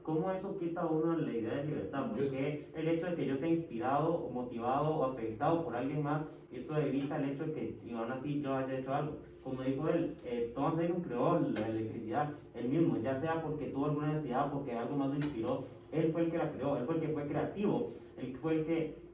¿Cómo eso quita a uno la idea de libertad? Porque el hecho de que yo sea inspirado, o motivado o afectado por alguien más, eso evita el hecho de que, y aún así, yo haya hecho algo. Como dijo él, Thomas Edison creó la electricidad, él mismo, ya sea porque tuvo alguna necesidad o porque algo más lo inspiró, él fue el que la creó, él fue el que fue creativo, él fue el que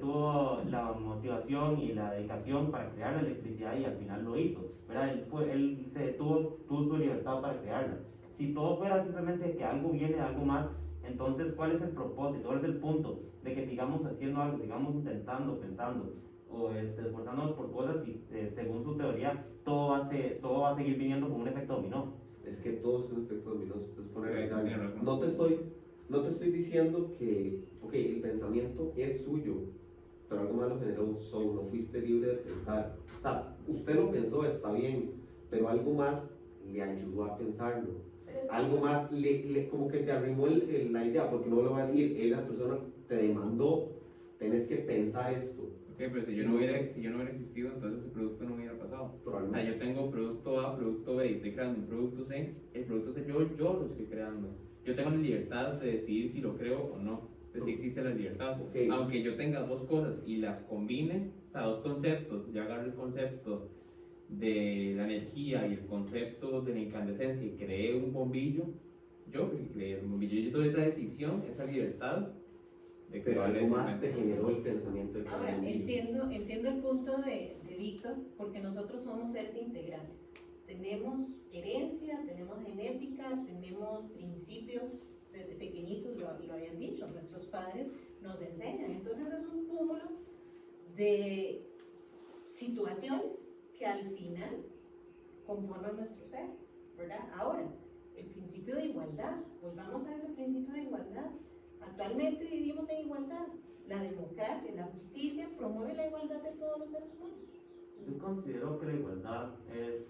tuvo la motivación y la dedicación para crear la electricidad y al final lo hizo, ¿verdad? Él tuvo su libertad para crearla. Si todo fuera simplemente que algo viene de algo más, entonces ¿cuál es el propósito? ¿Cuál es el punto de que sigamos haciendo algo, sigamos intentando, pensando o esforzándonos por cosas y según su teoría todo va a seguir viniendo como un efecto dominó? Es que todo es un efecto dominó. No te estoy diciendo que, el pensamiento es suyo, pero algo más lo generó soy, no fuiste libre de pensar. O sea, usted lo pensó, está bien, pero algo más le ayudó a pensarlo. Algo más como que te arrimó la idea, porque no le va a decir, la persona te demandó, tenés que pensar esto. Ok, pero si yo no hubiera existido, entonces el producto no hubiera pasado. O sea, yo tengo producto A, producto B, y estoy creando un producto C, el producto C yo lo estoy creando. Yo tengo la libertad de decidir si lo creo o no, de si existe la libertad. Okay. Aunque yo tenga dos cosas y las combine, o sea, dos conceptos, yo agarro el concepto de la energía y el concepto de la incandescencia y creé un bombillo, yo fui que creé ese bombillo. Yo tuve esa decisión, esa libertad de pero crear algo más te generó el pensamiento de Ahora, entiendo el punto de Víctor, porque nosotros somos seres integrales. Tenemos herencia, tenemos genética, tenemos principios desde pequeñitos, lo habían dicho, nuestros padres nos enseñan. Entonces es un cúmulo de situaciones que al final conforman nuestro ser, ¿verdad? Ahora, el principio de igualdad, volvamos a ese principio de igualdad. Actualmente vivimos en igualdad. La democracia, la justicia promueve la igualdad de todos los seres humanos. Yo considero que la igualdad es,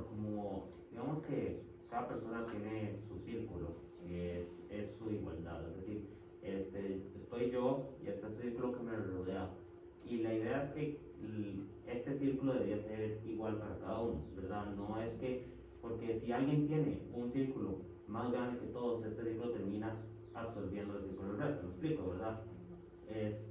como digamos que cada persona tiene su círculo, que es su igualdad, es decir, estoy yo y este círculo que me rodea, y la idea es que este círculo debería ser igual para cada uno, ¿verdad? No es que, porque si alguien tiene un círculo más grande que todos, este círculo termina absorbiendo el círculo del resto, ¿me explico, verdad?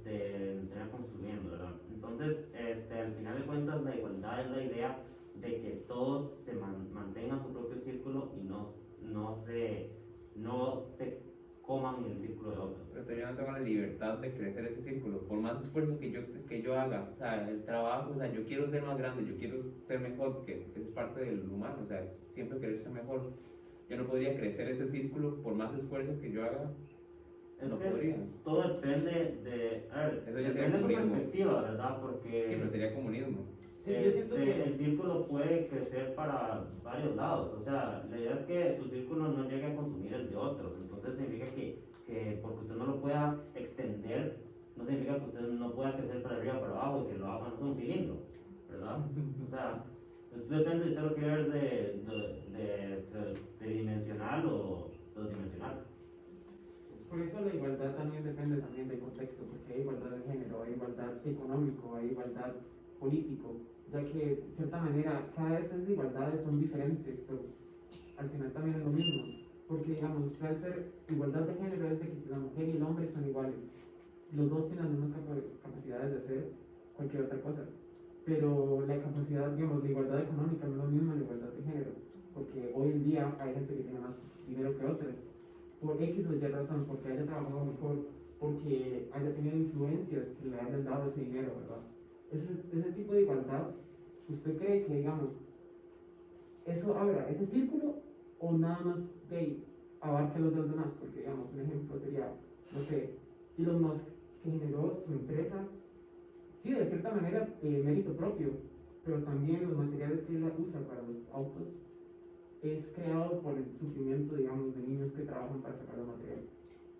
Termina consumiendo, ¿verdad? Entonces, al final de cuentas, la igualdad es la idea de que todos se mantengan su propio círculo y no se coman el círculo de otros. Pero yo no tengo la libertad de crecer ese círculo, por más esfuerzo que yo haga, o sea, el trabajo, o sea, yo quiero ser más grande, yo quiero ser mejor, porque es parte del humano, o sea, siempre querer ser mejor. Yo no podría crecer ese círculo por más esfuerzo que yo haga. No podría. Todo depende de, eso ya depende de su perspectiva, ¿verdad? Porque... pero sería comunismo. Sí, yo siento que el círculo puede crecer para varios lados. O sea, la idea es que su círculo no llegue a consumir el de otros. Entonces significa que porque usted no lo pueda extender, no significa que usted no pueda crecer para arriba o para abajo y que lo hagan un cilindro, ¿verdad? O sea, eso depende si usted lo quiere ver de dimensional o dimensional. por eso la igualdad también depende también del contexto, porque hay igualdad de género, hay igualdad económico, hay igualdad político, ya que de cierta manera cada vez esas desigualdades son diferentes, pero al final también es lo mismo, porque digamos, usted al ser igualdad de género es de que la mujer y el hombre son iguales, los dos tienen las mismas capacidades de hacer cualquier otra cosa, pero la capacidad, digamos, la igualdad económica no es lo mismo que la igualdad de género, porque hoy en día hay gente que tiene más dinero que otras, por X o Y razón, porque haya trabajado mejor, porque haya tenido influencias que le hayan dado ese dinero, ¿verdad? Ese tipo de igualdad, ¿usted cree que, digamos, eso abra ese círculo o nada más abarque los demás? Porque, digamos, un ejemplo sería, no sé, Elon Musk, que generó su empresa, sí, de cierta manera, mérito propio, pero también los materiales que él usa para los autos es creado por el sufrimiento, digamos, de niños que trabajan para sacar los materiales.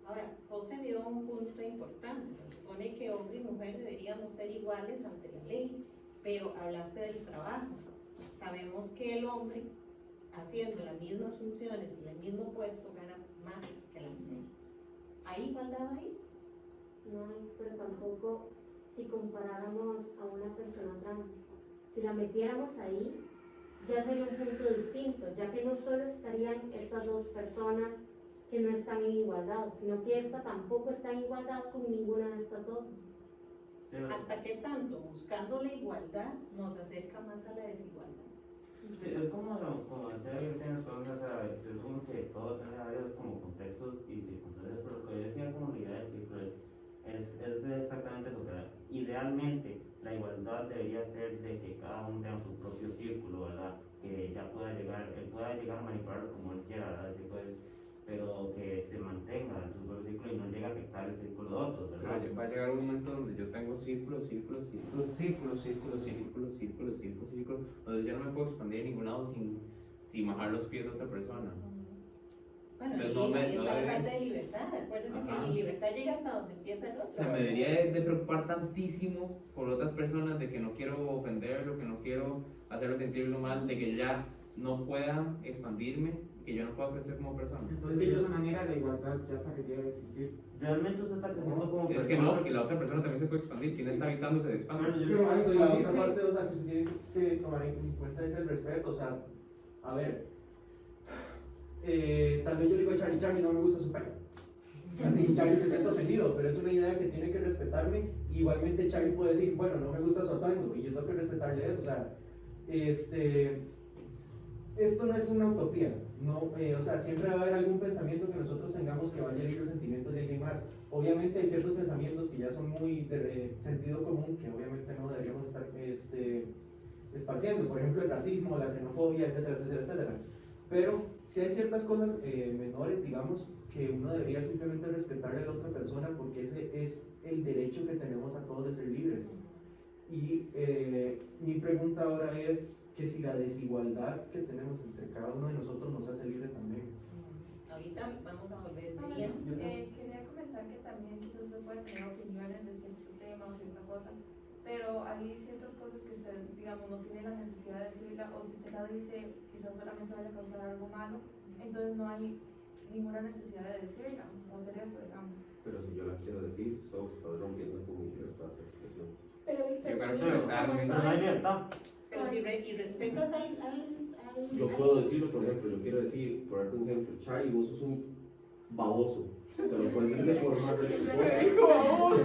Ahora, José dio un punto importante. Se supone que hombre y mujer deberíamos ser iguales ante la ley, pero hablaste del trabajo. Sabemos que el hombre, haciendo las mismas funciones y el mismo puesto, gana más que la mujer. ¿Hay igualdad ahí? No hay, pero tampoco si comparáramos a una persona trans. Si la metiéramos ahí, ya sería un punto distinto, ya que no solo estarían estas dos personas que no están en igualdad, sino que esta tampoco está en igualdad con ninguna de estas dos. ¿Hasta qué tanto buscando la igualdad nos acerca más a la desigualdad? Sí, es como decía Virginia, es como que todo tiene varios como contextos y circunstancias, pero lo que yo decía como la idea del círculo es exactamente eso. O sea, idealmente la igualdad debería ser de que cada uno tenga su propio círculo, ¿verdad? Que ya él pueda llegar a manipularlo como él quiera, ¿verdad? Pero que se mantenga en su propio círculo y no llegue a afectar el círculo de otros, ¿verdad? Pero va a llegar un momento donde yo tengo círculos, donde yo no me puedo expandir a ningún lado sin bajar los pies de otra persona. Bueno, Entonces, ahí está la parte de libertad. Acuérdense que mi libertad llega hasta donde empieza el otro. O sea, me debería de preocupar tantísimo por otras personas, de que no quiero ofenderlo, que no quiero hacerlo sentirlo mal, de que ya no pueda expandirme, que yo no pueda crecer como persona. Entonces, de esa manera la igualdad ya debería de existir. Realmente usted está creciendo como persona. Es que no, porque la otra persona también se puede expandir. ¿Quién está evitando que se expanda? Pero la otra parte, o sea, que usted tiene que tomar en cuenta es el respeto. O sea, a ver, tal vez yo le digo a Charlie, no me gusta su pelo. Así Charlie se siente ofendido, pero es una idea que tiene que respetarme. Igualmente Charlie puede decir, bueno, no me gusta su atuendo, y yo tengo que respetarle eso. O sea, esto no es una utopía, no, o sea, siempre va a haber algún pensamiento que nosotros tengamos que vaya a herir los sentimientos de alguien más. Obviamente hay ciertos pensamientos que ya son muy de sentido común, que obviamente no deberíamos estar esparciendo, por ejemplo el racismo, la xenofobia, etcétera, etcétera, etcétera. Pero si hay ciertas cosas menores, digamos, que uno debería simplemente respetarle a la otra persona, porque ese es el derecho que tenemos a todos de ser libres. Y mi pregunta ahora es que si la desigualdad que tenemos entre cada uno de nosotros nos hace libre también. Ahorita vamos a volver a quería comentar que también quizás usted puede tener opiniones de cierto tema o cierta cosa, pero hay ciertas cosas que usted, digamos, no tiene la necesidad de decirla, o si usted la dice, quizás solamente vaya a causar algo malo, entonces no hay ninguna necesidad de decirla o hacer eso, digamos. Pero si yo la quiero decir, solo está rompiendo con mi libertad de expresión. Pero no hay libertad. Pero si respetas al yo puedo decirlo, por ejemplo, yo quiero decir, por ejemplo, un ejemplo, Charlie, vos sos un baboso. Se lo puedo decir de forma respetuosa.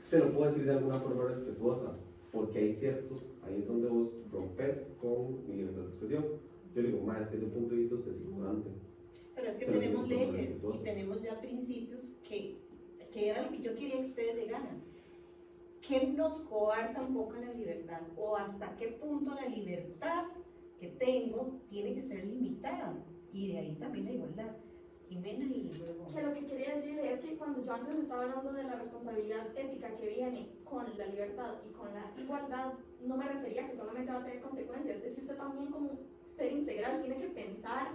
Se lo puedo decir de alguna forma respetuosa, porque hay ciertos, ahí es donde vos rompes con mi libertad de expresión. Yo le digo, madre, es que desde el punto de vista usted es ignorante. Pero es que tenemos leyes y tenemos ya principios que era lo que yo quería que ustedes llegaran. ¿Qué nos coarta un poco la libertad? ¿O hasta qué punto la libertad que tengo tiene que ser limitada? Y de ahí también la igualdad. Jimena y luego... Que lo que quería decir es que cuando yo antes estaba hablando de la responsabilidad ética que viene con la libertad y con la igualdad, no me refería a que solamente va a tener consecuencias, es que usted también como ser integral tiene que pensar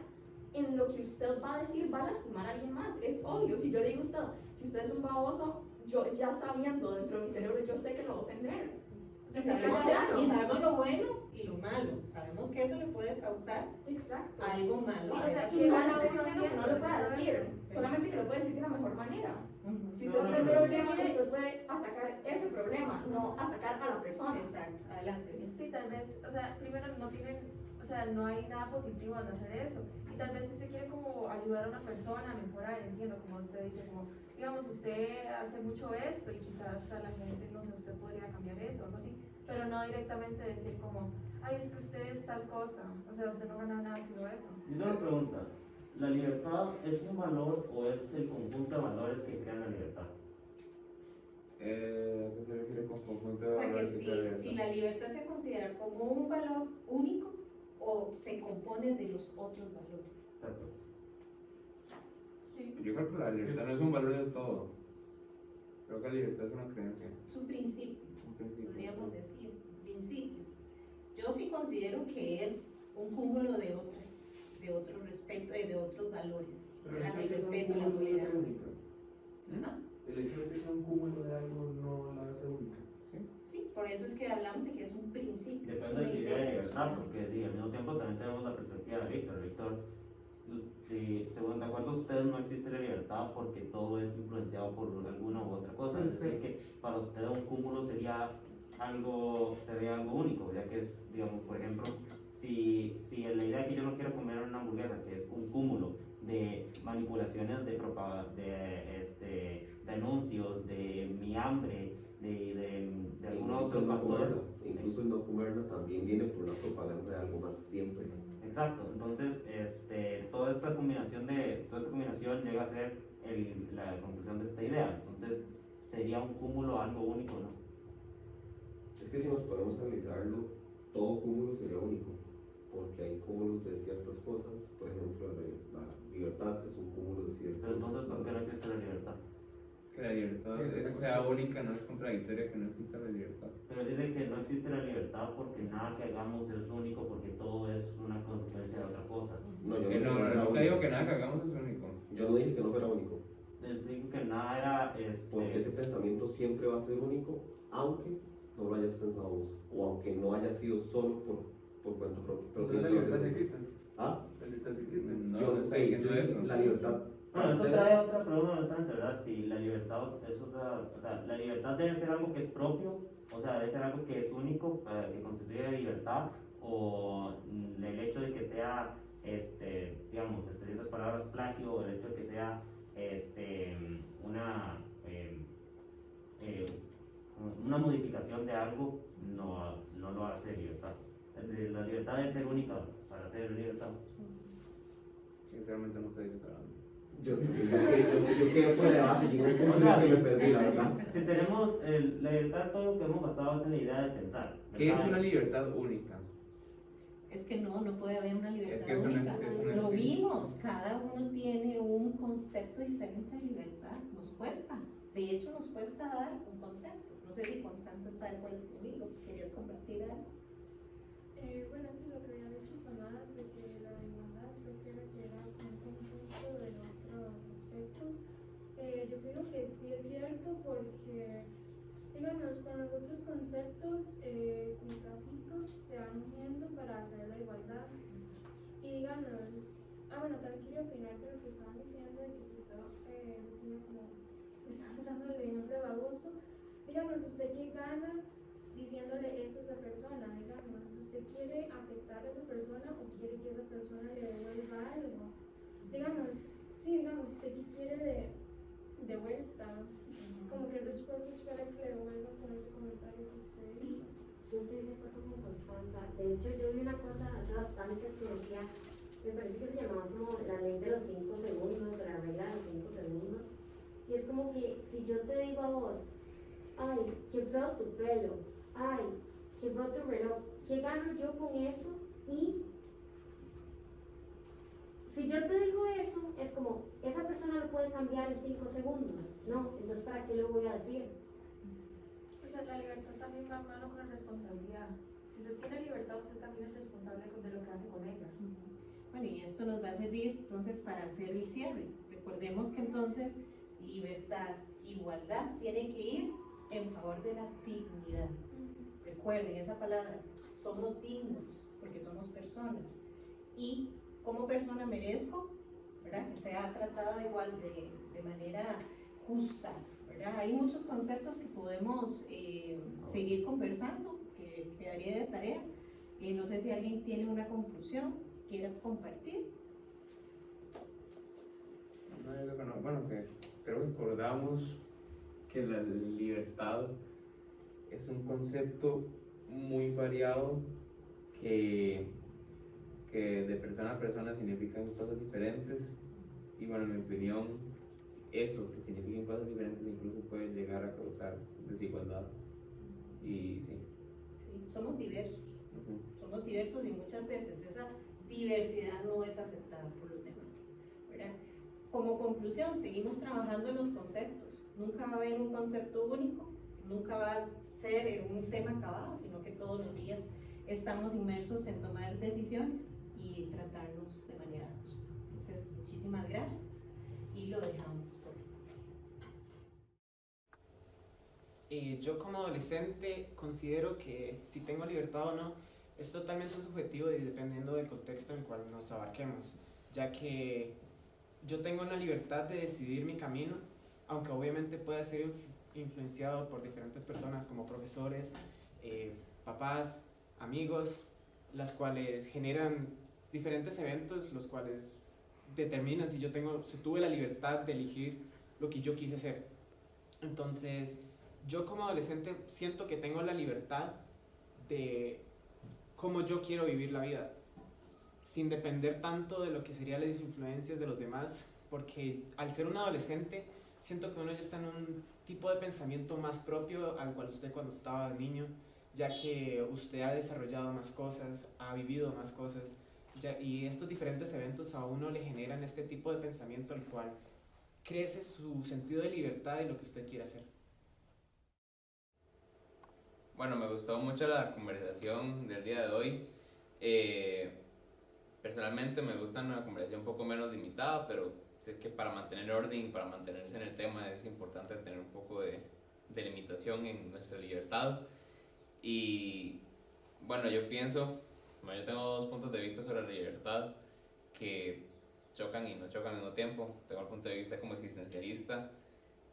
en lo que usted va a decir, va a lastimar a alguien más, es obvio. Si yo le digo a usted que usted es un baboso, yo ya sabiendo dentro de mi cerebro, yo sé que lo va a ofender. Y sabemos lo bueno y lo malo. Sabemos que eso le puede causar algo malo. Sí, o sea, que no lo puede decir, solamente que lo puede decir de la mejor manera. Si usted tiene un problema, usted puede atacar ese problema, no atacar a la persona. Exacto, adelante. Sí, tal vez, o sea, primero no hay nada positivo en hacer eso. Y tal vez si usted quiere como ayudar a una persona a mejorar, entiendo, como usted dice, como, digamos, usted hace mucho esto y quizás a la gente, no sé, usted podría cambiar eso o algo así, pero no directamente decir como, ay, es que usted es tal cosa, o sea, usted no gana nada haciendo eso. Yo tengo una pregunta, ¿la libertad es un valor o es el conjunto de valores que crean la libertad? ¿Qué se refiere con conjunto de O sea valores que que crea la si libertad? la libertad se considera como un valor único o se compone de los otros valores. Sí. Yo creo que la libertad no es un valor del todo. Creo que la libertad es una creencia. Es un principio, podríamos decir, un principio. Yo sí considero que es un cúmulo de otros respeto, de otros valores. Pero El respeto, la tolerancia. El hecho de que sea un cúmulo de algo no la hace única. Sí, por eso es que hablamos de que es un principio. es Depende una de la idea de idea, libertad, porque al mismo tiempo también tenemos la perspectiva de Víctor. Víctor, según de acuerdo a ustedes, no existe la libertad porque todo es influenciado por alguna u otra cosa. Es decir, que para usted un cúmulo sería algo único, ya que es, digamos, por ejemplo, si la idea que yo no quiero comer una hamburguesa, que es un cúmulo de manipulaciones de anuncios, de mi hambre, de algunos otros factores. Incluso el no comerla también viene por la propaganda de algo más siempre. Exacto, entonces toda esta combinación llega a ser la conclusión de esta idea. Entonces sería un cúmulo algo único, ¿no? Es que si nos podemos analizarlo, todo cúmulo sería único, porque hay cúmulos de ciertas cosas. Por ejemplo, la libertad es un cúmulo de ciertas cosas. Pero entonces, ¿por qué no existe la libertad? Que la libertad sea única no es contradictoria que no exista la libertad. Pero dice que no existe la libertad porque nada que hagamos es único, porque todo es una consecuencia de otra cosa. No, yo no nunca digo que nada que hagamos es único. Yo no dije que no fuera único. Les digo que nada era... Porque ese pensamiento siempre va a ser único, aunque no lo hayas pensado vos, o aunque no haya sido solo por cuenta propia. Pero Entonces la libertad sí existe. ¿Ah? La libertad sí existe. No está diciendo eso. La libertad. Bueno, eso trae otra pregunta bastante, ¿verdad? Si la libertad es otra, o sea, la libertad debe ser algo que es propio, o sea, debe ser algo que es único, que constituye libertad, o el hecho de que sea, digamos, en otras palabras, plagio, o el hecho de que sea, una modificación de algo, no lo hace libertad. Es decir, la libertad debe ser única para ser libertad. Sinceramente no sé de qué está hablando. Yo quedé fuera de base, llegué a un punto en el que me perdí, la verdad. Si tenemos la libertad, todo lo que hemos basado es en la idea de pensar. ¿Qué es una libertad única? Es que no puede haber una libertad Es que es única. Lo sí. vimos, cada uno tiene un concepto diferente de libertad. Nos cuesta, de hecho nos cuesta dar un concepto. No sé si Constanza está de acuerdo conmigo. ¿Querías compartir algo? Bueno, sí, lo que había dicho Pamela de que la igualdad creo que era como un conjunto de otros aspectos. Yo creo que sí es cierto porque, digamos, con los otros conceptos como casitos se van uniendo para hacer la igualdad. Y digamos, bueno, también quería opinar de lo que estaban diciendo, de que se estaba diciendo como, estaba pensando en el ejemplo de baboso. Digamos, ¿usted qué gana diciéndole eso a esa persona? Digamos, ¿usted quiere afectar a esa persona o quiere que esa persona le devuelva algo? Digamos, sí, digamos, ¿usted qué quiere de vuelta? Como que respuesta espera que le devuelva con ese comentario que usted hizo. Yo estoy de acuerdo con Constanza. De hecho, yo vi una cosa hace bastante que decía, me parece que se llamaba como la ley de los 5 segundos, la regla de los 5 segundos. Y es como que si yo te digo a vos, ay, qué feo tu pelo, ay, qué feo tu reloj, ¿qué gano yo con eso? Y si yo te digo eso, es como, esa persona lo puede cambiar en 5 segundos, ¿no? Entonces, ¿para qué lo voy a decir? O sea, la libertad también va mano con la responsabilidad. Si usted tiene libertad, usted también es responsable de lo que hace con ella. Bueno, y esto nos va a servir entonces para hacer el cierre. Recordemos que entonces libertad, igualdad tiene que ir en favor de la dignidad. Recuerden esa palabra, somos dignos porque somos personas y como persona merezco, ¿verdad?, que sea tratada igual de manera justa, ¿verdad? Hay muchos conceptos que podemos seguir conversando, que quedaría de tarea. No sé si alguien tiene una conclusión, quiera compartir. No, yo creo que no. Bueno, que creo que acordamos que la libertad es un concepto muy variado que de persona a persona significan cosas diferentes y bueno, en mi opinión, eso que significan cosas diferentes incluso puede llegar a causar desigualdad y sí. Sí, somos diversos. Somos diversos y muchas veces esa diversidad no es aceptada por los demás, ¿verdad? Como conclusión, seguimos trabajando en los conceptos. Nunca va a haber un concepto único, nunca va a ser un tema acabado, sino que todos los días estamos inmersos en tomar decisiones y tratarnos de manera justa. Entonces, muchísimas gracias y lo dejamos por Yo como adolescente considero que si tengo libertad o no es totalmente subjetivo y dependiendo del contexto en el cual nos abarquemos, ya que yo tengo la libertad de decidir mi camino, aunque obviamente pueda ser influenciado por diferentes personas como profesores, papás, amigos, las cuales generan diferentes eventos, los cuales determinan si tuve la libertad de elegir lo que yo quise ser. Entonces, yo como adolescente siento que tengo la libertad de cómo yo quiero vivir la vida, sin depender tanto de lo que serían las influencias de los demás, porque al ser un adolescente siento que uno ya está en un tipo de pensamiento más propio al cual usted cuando estaba niño, ya que usted ha desarrollado más cosas, ha vivido más cosas, y estos diferentes eventos a uno le generan este tipo de pensamiento al cual crece su sentido de libertad y lo que usted quiere hacer. Bueno, me gustó mucho la conversación del día de hoy. Personalmente me gusta una conversación un poco menos limitada, pero sé que para mantener orden, para mantenerse en el tema es importante tener un poco de limitación en nuestra libertad. Y bueno, yo tengo dos puntos de vista sobre la libertad que chocan y no chocan al mismo tiempo. Tengo el punto de vista como existencialista,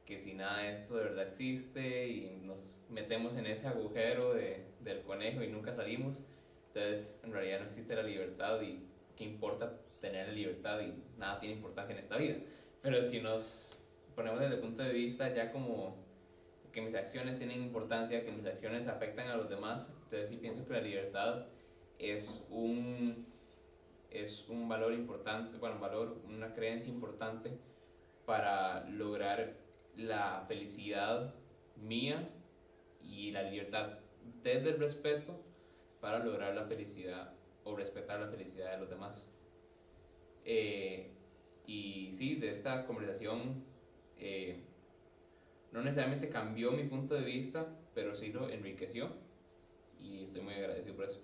que si nada de esto de verdad existe y nos metemos en ese agujero del conejo y nunca salimos, entonces en realidad no existe la libertad y qué importa tener la libertad y nada tiene importancia en esta vida. Pero si nos ponemos desde el punto de vista ya como que mis acciones tienen importancia, que mis acciones afectan a los demás, entonces sí pienso que la libertad es un valor importante, una creencia importante para lograr la felicidad mía y la libertad desde el respeto para lograr la felicidad o respetar la felicidad de los demás. Y sí, de esta conversación no necesariamente cambió mi punto de vista, pero sí lo enriqueció y estoy muy agradecido por eso.